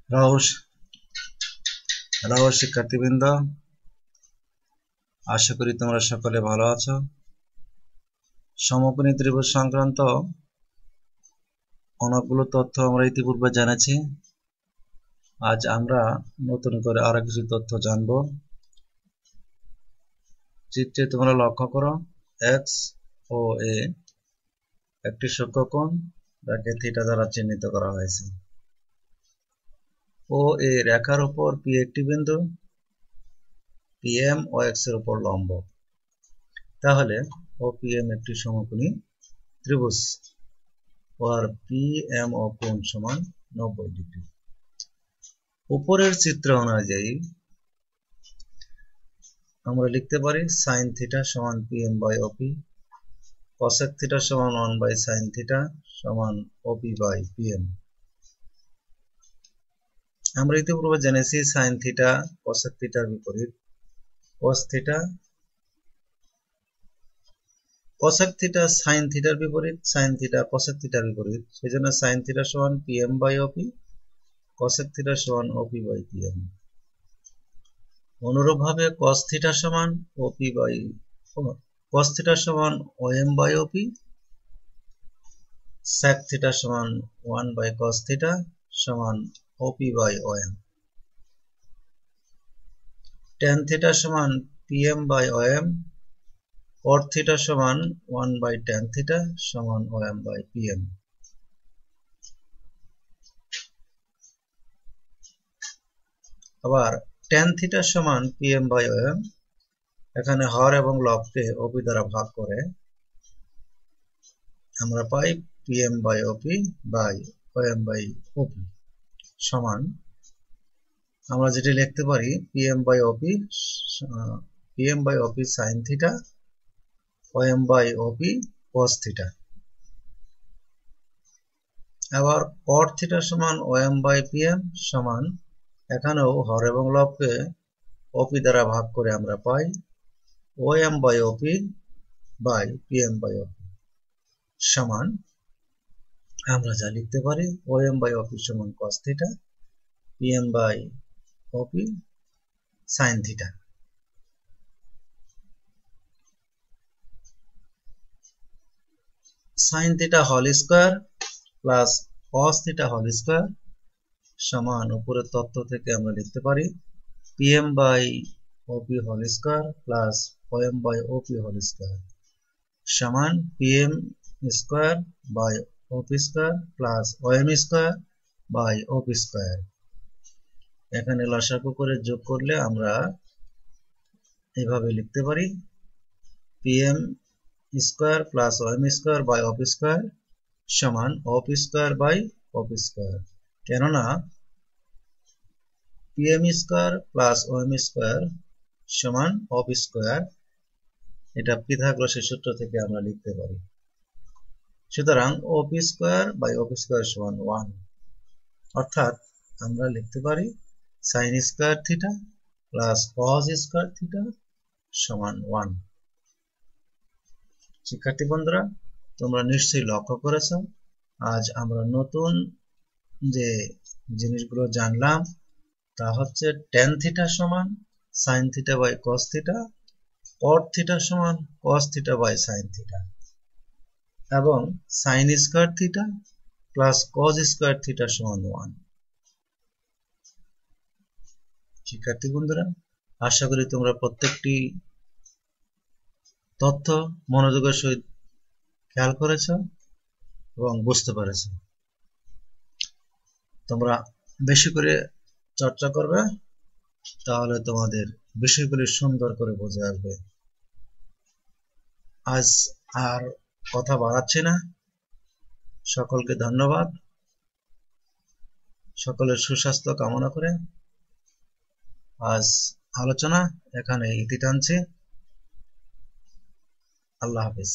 Hello শিক্ষার্থীবৃন্দ, আশা করি তোমরা সকলে ভালো আছো। সমকোণী ত্রিভুজ সংক্রান্ত অনেকগুলো তথ্য আমরা ইতিপূর্বে জেনেছি। আজ আমরা নতুন করে আরো কিছু তথ্য জানব। চিত্রে তোমরা লক্ষ্য করো, এক্স ও এ একটি সূক্ষ্মকোণ যাকে থিটা দ্বারা চিহ্নিত করা হয়েছে। ও এ রেখার উপর পি একটি বিন্দু, পিএম ও এক্স এর উপর লম্ব। তাহলে ও পিএম একটি সমকোণী ত্রিভুজ, আর পিএম ও কোণ সমান 90 ডিগ্রি। উপরের চিত্র অনুযায়ী আমরা লিখতে পারি sin থিটা সমান PM by OP, cosec theta সমান 1 বাই sin থিটা সমান ওপি বাই পিএম। আমরা ইতিপূর্বে জেনেছি sin থিটা cosec থিটার বিপরীত, cos theta cosec theta sin থিটার বিপরীত, sin থিটা cosec থিটার বিপরীত। সেজন্য sin থিটা সমান PM by OP, cosec theta সমান ওপি বাই পিএম। অনুরূপভাবে cos থিটা সমান ওপি বাই cos থিটা সমান OM by OP, sec theta সমান 1 বাই cos থিটা সমান OP by OM. tan theta সমান PM by OM, cot theta সমান 1 by tan theta সমান OM by PM. আবার tan theta সমান PM by OM, এখানে হর এবং লবকে ওপি দ্বারা ভাগ করে আমরা পাই PM by OP by OM by OP সমান, আমরা যেটি লিখতে পারি PM by OP sine theta, OM by OP cos theta. আবার কট থিটা সমান ওএম বাই পিএম সমান, এখানেও হর এবং লবকে ওপি দ্বারা ভাগ করে আমরা পাই OM by OP by PM by OP সমান, আমরা যা লিখতে পারি ওএম বাই ওপি সমান cos theta, PM by OP sine theta. Sine theta whole square plus cos theta whole square সমান, উপরের তথ্য থেকে আমরা লিখতে পারি PM by OP whole square plus OM by OP whole square সমান PM square by OP square plus OM square by OP square. এখানে লসাগু করে যোগ করলে আমরা এইভাবে লিখতে পারি PM square plus OM square by OP square সমান OP square by OP square. কেননা PM square plus OM square সমান ওপি স্কয়ার, এটা পিথাগোরাসের সূত্র থেকে আমরা লিখতে পারি। সুতরাং ওপি স্কয়ার বাই ওপি স্কয়ার সমান 1, অর্থাৎ আমরা লিখতে পারি sine square theta plus cos square theta সমান 1। শিক্ষার্থী বন্ধুরা, তোমরা নিশ্চয়ই লক্ষ্য করেছো আজ আমরা নতুন যে জিনিসগুলো জানলাম তা হচ্ছে tan থিটা সমান sin theta by cos theta, cot theta সমান cos theta by sin theta, এবং sin square theta plus cos square theta সমান 1। শিক্ষার্থী বন্ধুরা, আশা করি তোমরা প্রত্যেকটি তথ্য মনোযোগের সহিত খেয়াল করেছো এবং বুঝতে পেরেছো। তোমরা বেশি করে চর্চা করবে, তাহলে তোমাদের বিষয়গুলি সুন্দর করে বুঝে আসবে। আজ আর কথা বাড়াচ্ছি না, সকলকে ধন্যবাদ। সকলের সুস্বাস্থ্য কামনা করে আজ আলোচনা এখানে ইতি টানছি। আল্লাহ হাফেজ।